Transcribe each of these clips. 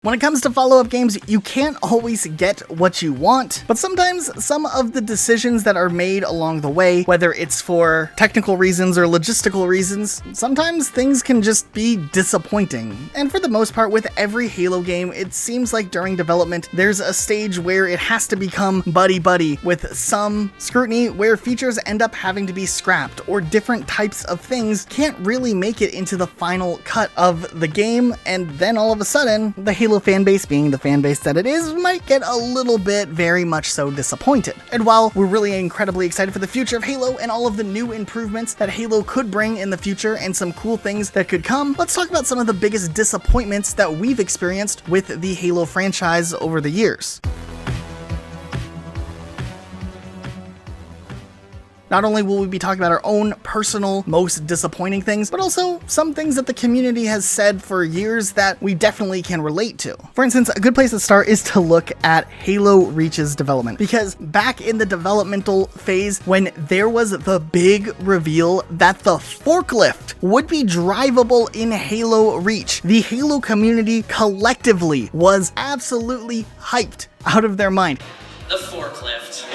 When it comes to follow-up games, you can't always get what you want, but sometimes some of the decisions that are made along the way, whether it's for technical reasons or logistical reasons, sometimes things can just be disappointing. And for the most part, with every Halo game, it seems like during development, there's a stage where it has to become buddy-buddy, with some scrutiny where features end up having to be scrapped, or different types of things can't really make it into the final cut of the game, and then all of a sudden, the Halo fanbase, being the fanbase that it is, might get a little bit very much so disappointed. And while we're really incredibly excited for the future of Halo and all of the new improvements that Halo could bring in the future and some cool things that could come, let's talk about some of the biggest disappointments that we've experienced with the Halo franchise over the years. Not only will we be talking about our own personal, most disappointing things, but also some things that the community has said for years that we definitely can relate to. For instance, a good place to start is to look at Halo Reach's development, because back in the developmental phase, when there was the big reveal that the forklift would be drivable in Halo Reach, the Halo community collectively was absolutely hyped out of their mind. The forklift.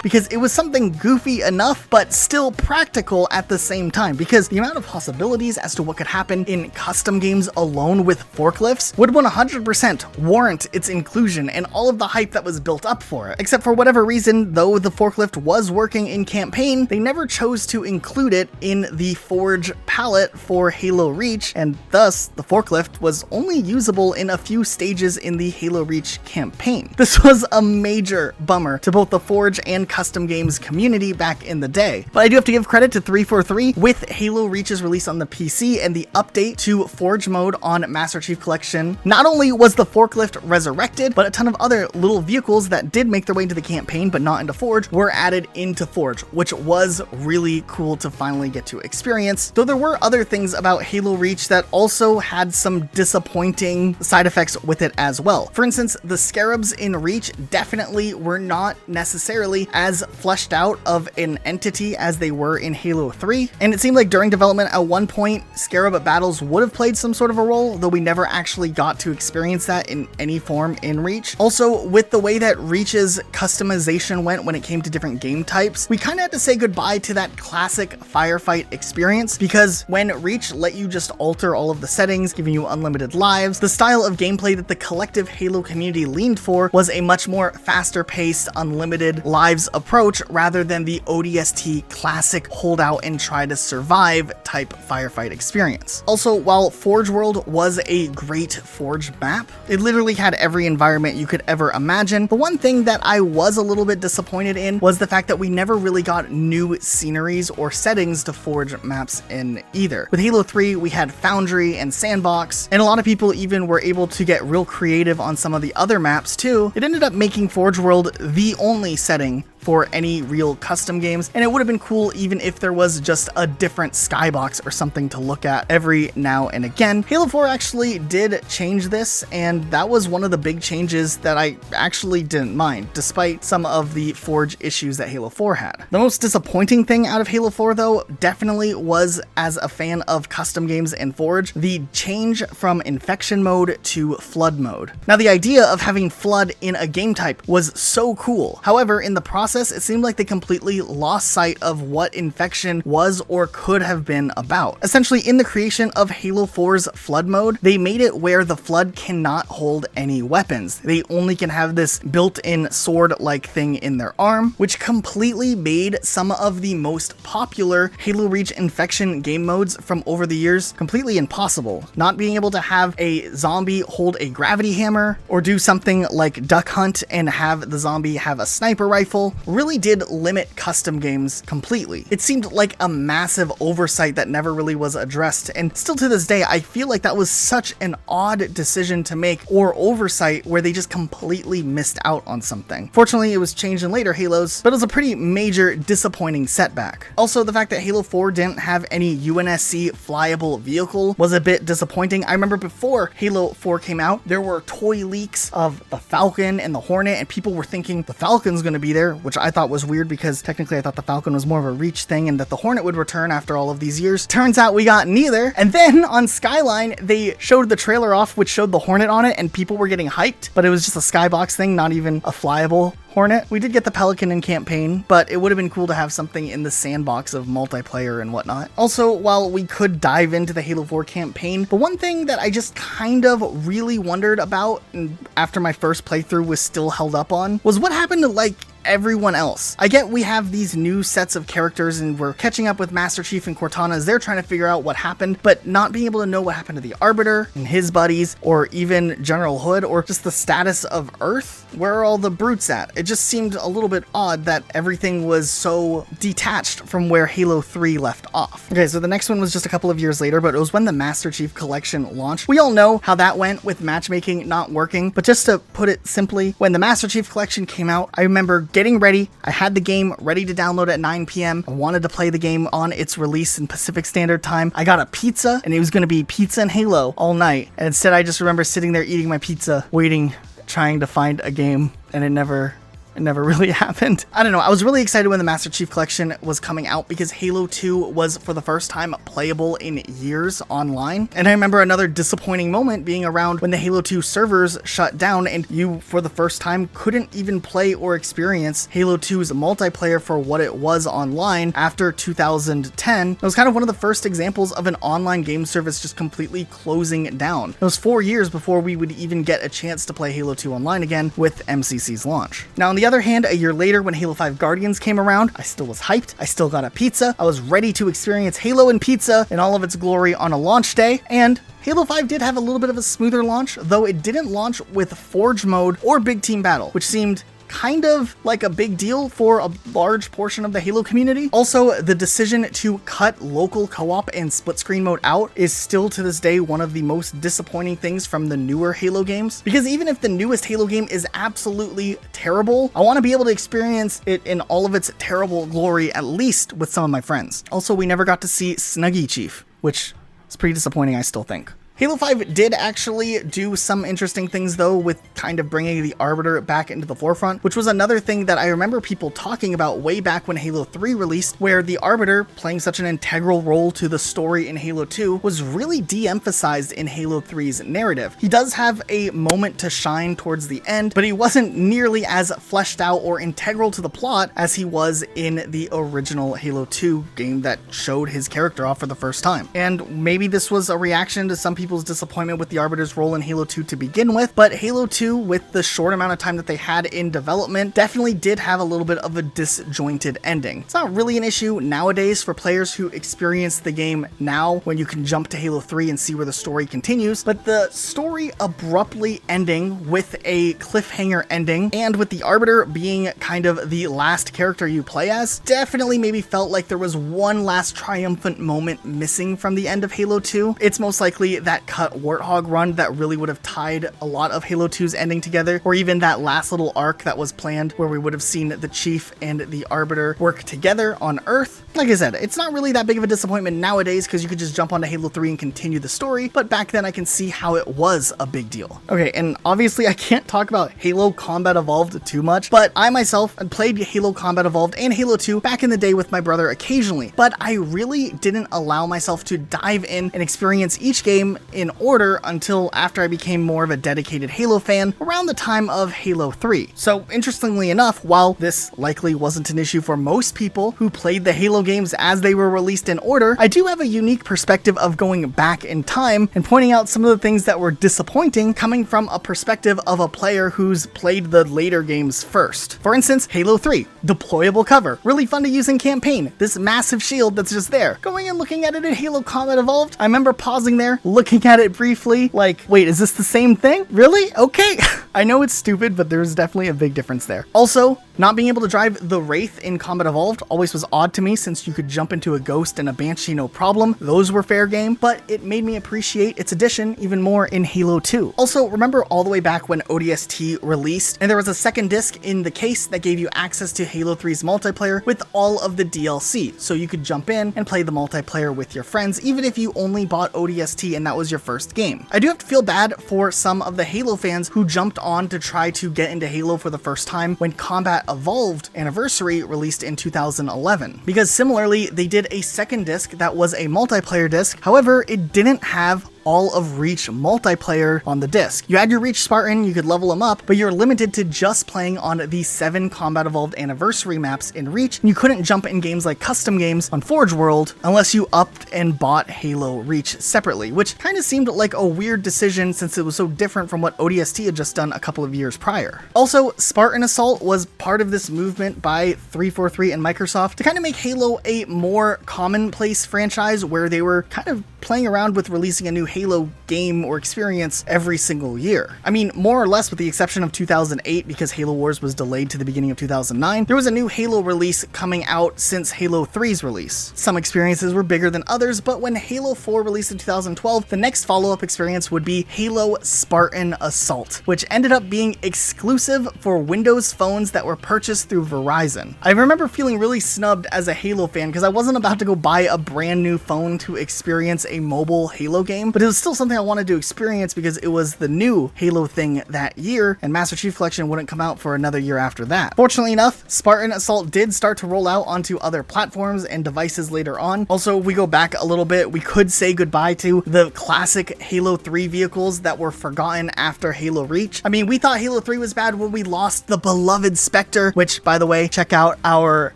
Because it was something goofy enough, but still practical at the same time, because the amount of possibilities as to what could happen in custom games alone with forklifts would 100% warrant its inclusion and all of the hype that was built up for it. Except for whatever reason, though the forklift was working in campaign, they never chose to include it in the Forge palette for Halo Reach, and thus the forklift was only usable in a few stages in the Halo Reach campaign. This was a major bummer to both the Forge and custom games community back in the day. But I do have to give credit to 343 with Halo Reach's release on the PC and the update to Forge mode on Master Chief Collection. Not only was the forklift resurrected, but a ton of other little vehicles that did make their way into the campaign but not into Forge were added into Forge, which was really cool to finally get to experience. Though there were other things about Halo Reach that also had some disappointing side effects with it as well. For instance, the scarabs in Reach definitely were not necessarily as fleshed out of an entity as they were in Halo 3, and it seemed like during development at one point, scarab battles would have played some sort of a role, though we never actually got to experience that in any form in Reach. Also, with the way that Reach's customization went when it came to different game types, we kind of had to say goodbye to that classic firefight experience, because when Reach let you just alter all of the settings, giving you unlimited lives, the style of gameplay that the collective Halo community leaned for was a much more faster-paced, unlimited lives approach rather than the ODST classic hold out and try to survive type firefight experience. Also, while Forge World was a great Forge map, it literally had every environment you could ever imagine. The one thing that I was a little bit disappointed in was the fact that we never really got new sceneries or settings to Forge maps in either. With Halo 3, we had Foundry and Sandbox, and a lot of people even were able to get real creative on some of the other maps too. It ended up making Forge World the only setting for any real custom games, and it would have been cool even if there was just a different skybox or something to look at every now and again. Halo 4 actually did change this, and that was one of the big changes that I actually didn't mind, despite some of the Forge issues that Halo 4 had. The most disappointing thing out of Halo 4, though, definitely was, as a fan of custom games and Forge, the change from Infection mode to Flood mode. Now, the idea of having Flood in a game type was so cool. However, in the process, it seemed like they completely lost sight of what Infection was or could have been about. Essentially, in the creation of Halo 4's Flood mode, they made it where the Flood cannot hold any weapons. They only can have this built-in sword-like thing in their arm, which completely made some of the most popular Halo Reach Infection game modes from over the years completely impossible. Not being able to have a zombie hold a gravity hammer, or do something like Duck Hunt and have the zombie have a sniper rifle, really did limit custom games completely. It seemed like a massive oversight that never really was addressed, and still to this day, I feel like that was such an odd decision to make, or oversight where they just completely missed out on something. Fortunately, it was changed in later Halos, but it was a pretty major disappointing setback. Also, the fact that Halo 4 didn't have any UNSC flyable vehicle was a bit disappointing. I remember before Halo 4 came out, there were toy leaks of the Falcon and the Hornet, and people were thinking the Falcon's going to be there, which which I thought was weird because technically I thought the Falcon was more of a Reach thing and that the Hornet would return after all of these years. Turns out we got neither. And then on Skyline, they showed the trailer off, which showed the Hornet on it, and people were getting hyped, but it was just a skybox thing, not even a flyable Hornet. We did get the Pelican in campaign, but it would have been cool to have something in the sandbox of multiplayer and whatnot. Also, while we could dive into the Halo 4 campaign, the one thing that I just kind of really wondered about, and after my first playthrough was still held up on, was what happened to, like, everyone else. I get we have these new sets of characters and we're catching up with Master Chief and Cortana as they're trying to figure out what happened, but not being able to know what happened to the Arbiter and his buddies, or even General Hood, or just the status of Earth. Where are all the brutes at? It just seemed a little bit odd that everything was so detached from where Halo 3 left off. Okay, so the next one was just a couple of years later, but it was when the Master Chief Collection launched. We all know how that went with matchmaking not working, but just to put it simply, when the Master Chief Collection came out, I remember getting ready. I had the game ready to download at 9 p.m. I wanted to play the game on its release in Pacific Standard Time. I got a pizza, and it was going to be pizza and Halo all night. And instead, I just remember sitting there eating my pizza, waiting, trying to find a game, and it never really happened. I don't know. I was really excited when the Master Chief Collection was coming out because Halo 2 was for the first time playable in years online. And I remember another disappointing moment being around when the Halo 2 servers shut down and you, for the first time, couldn't even play or experience Halo 2's multiplayer for what it was online after 2010. It was kind of one of the first examples of an online game service just completely closing down. It was 4 years before we would even get a chance to play Halo 2 online again with MCC's launch. Now, on the other hand, a year later when Halo 5 Guardians came around, I still was hyped, I still got a pizza, I was ready to experience Halo and pizza in all of its glory on a launch day, and Halo 5 did have a little bit of a smoother launch, though it didn't launch with Forge mode or Big Team Battle, which seemed kind of like a big deal for a large portion of the Halo community. Also, the decision to cut local co-op and split screen mode out is still to this day one of the most disappointing things from the newer Halo games, because even if the newest Halo game is absolutely terrible, I want to be able to experience it in all of its terrible glory, at least with some of my friends. Also, we never got to see Snuggie Chief, which is pretty disappointing, I still think. Halo 5 did actually do some interesting things though, with kind of bringing the Arbiter back into the forefront, which was another thing that I remember people talking about way back when Halo 3 released, where the Arbiter, playing such an integral role to the story in Halo 2, was really de-emphasized in Halo 3's narrative. He does have a moment to shine towards the end, but he wasn't nearly as fleshed out or integral to the plot as he was in the original Halo 2 game that showed his character off for the first time. And maybe this was a reaction to some people's disappointment with the Arbiter's role in Halo 2 to begin with, but Halo 2, with the short amount of time that they had in development, definitely did have a little bit of a disjointed ending. It's not really an issue nowadays for players who experience the game now when you can jump to Halo 3 and see where the story continues, but the story abruptly ending with a cliffhanger ending, and with the Arbiter being kind of the last character you play as, definitely maybe felt like there was one last triumphant moment missing from the end of Halo 2. It's most likely that cut Warthog run that really would have tied a lot of Halo 2's ending together, or even that last little arc that was planned where we would have seen the Chief and the Arbiter work together on Earth. Like I said, it's not really that big of a disappointment nowadays because you could just jump onto Halo 3 and continue the story, but back then I can see how it was a big deal. Okay, and obviously I can't talk about Halo Combat Evolved too much, but I myself had played Halo Combat Evolved and Halo 2 back in the day with my brother occasionally, but I really didn't allow myself to dive in and experience each game in order until after I became more of a dedicated Halo fan around the time of Halo 3. So interestingly enough, while this likely wasn't an issue for most people who played the Halo games as they were released in order, I do have a unique perspective of going back in time and pointing out some of the things that were disappointing coming from a perspective of a player who's played the later games first. For instance, Halo 3, deployable cover, really fun to use in campaign, this massive shield that's just there. Going and looking at it in Halo Combat Evolved, I remember pausing there, looking at it briefly, like, wait, is this the same thing? Really? Okay. I know it's stupid, but there's definitely a big difference there. Also, not being able to drive the Wraith in Combat Evolved always was odd to me, since you could jump into a Ghost and a Banshee no problem. Those were fair game, but it made me appreciate its addition even more in Halo 2. Also, remember all the way back when ODST released, and there was a second disc in the case that gave you access to Halo 3's multiplayer with all of the DLC, so you could jump in and play the multiplayer with your friends, even if you only bought ODST and that was your first game. I do have to feel bad for some of the Halo fans who jumped on to try to get into Halo for the first time when Combat Combat Evolved Anniversary released in 2011. Because similarly, they did a second disc that was a multiplayer disc, however, it didn't have all of Reach multiplayer on the disc. You had your Reach Spartan, you could level him up, but you're limited to just playing on the 7 Combat Evolved Anniversary maps in Reach, and you couldn't jump in games like custom games on Forge World unless you upped and bought Halo Reach separately, which kind of seemed like a weird decision since it was so different from what ODST had just done a couple of years prior. Also, Spartan Assault was part of this movement by 343 and Microsoft to kind of make Halo a more commonplace franchise where they were kind of playing around with releasing a new Halo game or experience every single year. I mean, more or less with the exception of 2008 because Halo Wars was delayed to the beginning of 2009, there was a new Halo release coming out since Halo 3's release. Some experiences were bigger than others, but when Halo 4 released in 2012, the next follow-up experience would be Halo Spartan Assault, which ended up being exclusive for Windows phones that were purchased through Verizon. I remember feeling really snubbed as a Halo fan because I wasn't about to go buy a brand new phone to experience a mobile Halo game, but it was still something I wanted to experience because it was the new Halo thing that year, and Master Chief Collection wouldn't come out for another year after that. Fortunately enough, Spartan Assault did start to roll out onto other platforms and devices later on. Also, if we go back a little bit, we could say goodbye to the classic Halo 3 vehicles that were forgotten after Halo Reach. I mean, we thought Halo 3 was bad when we lost the beloved Spectre, which, by the way, check out our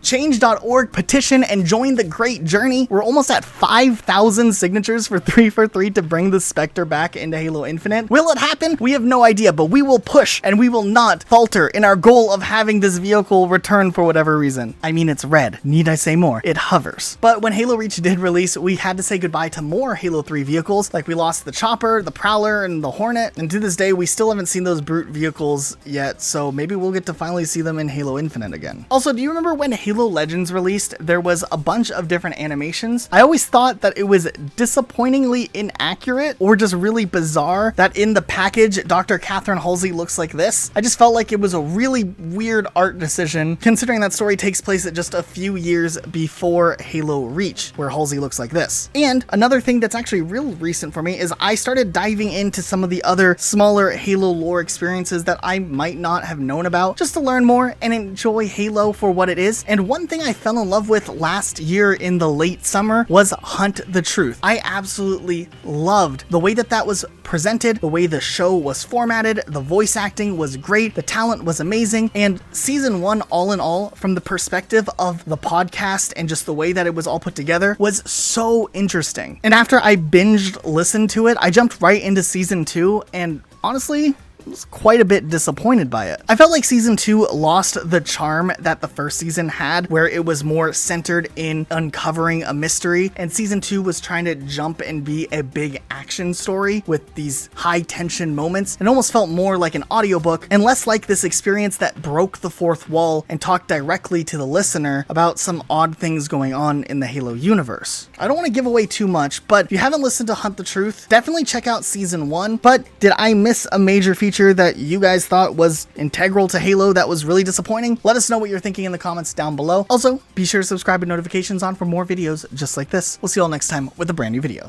change.org petition and join the great journey. We're almost at 5,000 signatures for 343 to bring the Spectre back into Halo Infinite. Will it happen? We have no idea, but we will push and we will not falter in our goal of having this vehicle return for whatever reason. I mean, it's red. Need I say more? It hovers. But when Halo Reach did release, we had to say goodbye to more Halo 3 vehicles, like we lost the Chopper, the Prowler, and the Hornet, and to this day, we still haven't seen those brute vehicles yet, so maybe we'll get to finally see them in Halo Infinite again. Also, do you remember when Halo Legends released, there was a bunch of different animations? I always thought that it was disappointingly inaccurate or just really bizarre that in the package, Dr. Catherine Halsey looks like this. I just felt like it was a really weird art decision, considering that story takes place at just a few years before Halo Reach, where Halsey looks like this. And another thing that's actually real recent for me is I started diving into some of the other smaller Halo lore experiences that I might not have known about, just to learn more and enjoy Halo for what it is. And one thing I fell in love with last year in the late summer was Hunt the Truth. I absolutely loved the way that was presented, the way the show was formatted, the voice acting was great, the talent was amazing, and season 1, all in all, from the perspective of the podcast and just the way that it was all put together, was so interesting. And after I binged listened to it, I jumped right into season 2, and honestly, was quite a bit disappointed by it. I felt like season 2 lost the charm that the first season had, where it was more centered in uncovering a mystery, and season 2 was trying to jump and be a big action story with these high tension moments. It almost felt more like an audiobook and less like this experience that broke the fourth wall and talked directly to the listener about some odd things going on in the Halo universe. I don't want to give away too much, but if you haven't listened to Hunt the Truth, definitely check out season 1. But did I miss a major feature that you guys thought was integral to Halo that was really disappointing? Let us know what you're thinking in the comments down below. Also, be sure to subscribe with notifications on for more videos just like this. We'll see you all next time with a brand new video.